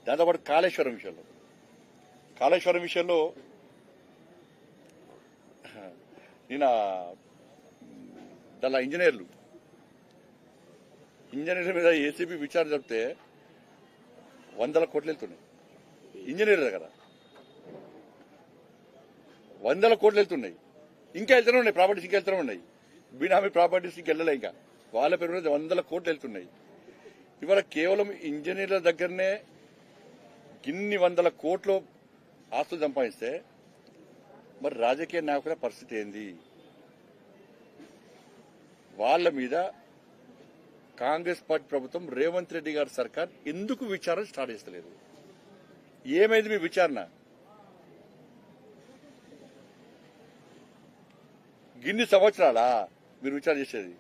దాంతోపాటు కాళేశ్వరం విషయంలో నిన్న దాని ఇంజనీర్ల మీద ఏసీబీ విచారణ జరిపితే 100 కోట్లు వెళ్తున్నాయి. ఇంజనీర్ల దగ్గర 100 కోట్లు వెళ్తున్నాయి. ఇంకా వెళ్తూనే ఉన్నాయి. ప్రాపర్టీస్ ఇంకా వెళ్తూనే ఉన్నాయి. బినామీ ప్రాపర్టీస్ ఇంకా వెళ్ళలే. ఇంకా వాళ్ళ పేరు మీద 100 కోట్లు వెళ్తున్నాయి. ఇవాళ కేవలం ఇంజనీర్ల దగ్గరనే ఇన్ని 100 కోట్లు ఆస్తులు సంపాదిస్తే మరి రాజకీయ నాయకుల పరిస్థితి ఏంది? వాళ్ళ మీద కాంగ్రెస్ పార్టీ ప్రభుత్వం రేవంత్ రెడ్డి గారి సర్కార్ ఎందుకు విచారణ స్టార్ట్ చేస్తలేదు? ఏమైంది మీ విచారణ? గిన్ని సంవత్సరాలా మీరు విచారణ చేసేది?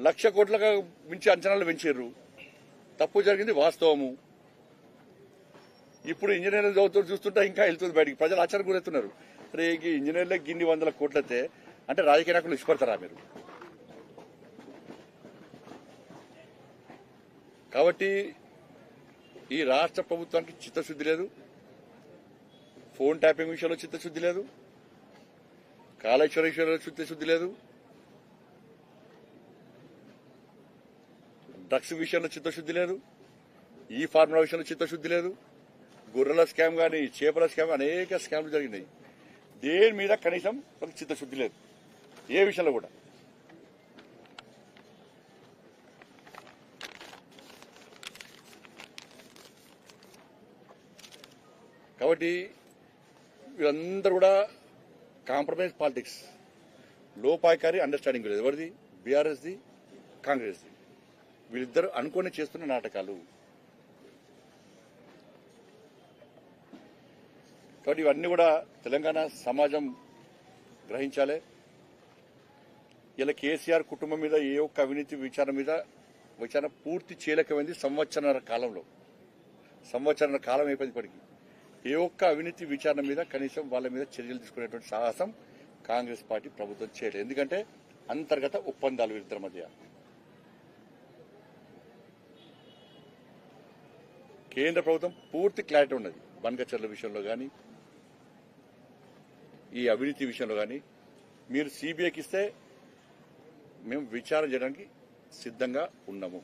లక్ష కోట్లకు మించి అంచనాలు పెంచారు. తప్పు జరిగింది వాస్తవము. ఇప్పుడు ఇంజనీర్లు చదువుతూ చూస్తుంటే ఇంకా వెళ్తుంది బయటికి. ప్రజలు ఆశ్చర్యం గురవుతున్నారు. రే ఇంజనీర్లకు గిన్ని 100 కోట్లయితే అంటే రాజకీయ నాయకులు ఇష్టపడతారా మీరు? కాబట్టి ఈ రాష్ట్ర ప్రభుత్వానికి చిత్తశుద్ధి లేదు. ఫోన్ ట్యాపింగ్ విషయంలో చిత్తశుద్ధి లేదు. కాళేశ్వర విషయంలో చిత్తశుద్ధి లేదు. డ్రగ్స్ విషయంలో చిత్తశుద్ధి లేదు. ఈ ఫార్ములా విషయంలో చిత్తశుద్ధి లేదు. గొర్రెల స్కామ్ కానీ, చేపల స్కామ్, అనేక స్కామ్లు జరిగినాయి. దేని మీద కనీసం ఒక చిత్తశుద్ధి లేదు. ఏ విషయంలో కూడా. కాబట్టి వీళ్ళందరూ కూడా కాంప్రమైజ్ పాలిటిక్స్, లోపాయకారి అండర్స్టాండింగ్ లేదు. ఎవరిది? బీఆర్ఎస్ది, కాంగ్రెస్ది. వీళ్ళిద్దరు అనుకుని చేస్తున్న నాటకాలు. కాబట్టి ఇవన్నీ కూడా తెలంగాణ సమాజం గ్రహించాలి. ఇలా కేసీఆర్ కుటుంబం మీద ఏ ఒక్క అవినీతి విచారణ పూర్తి చేయలేకపోయింది. సంవత్సరాల కాలం అయిపోయింది. ఇప్పటికీ ఏ ఒక్క అవినీతి విచారణ మీద కనీసం వాళ్ళ మీద చర్యలు తీసుకునేటువంటి సాహసం కాంగ్రెస్ పార్టీ ప్రభుత్వం చేయలేదు. ఎందుకంటే అంతర్గత ఒప్పందాలు వీరిద్దరి మధ్య. కేంద్ర ప్రభుత్వం పూర్తి క్లారిటీ ఉన్నది. బనకచర్ల విషయంలో కానీ, ఈ అవినీతి విషయంలో కానీ మీరు సిబిఐకి ఇస్తే మేము విచారణ చేయడానికి సిద్ధంగా ఉన్నాము.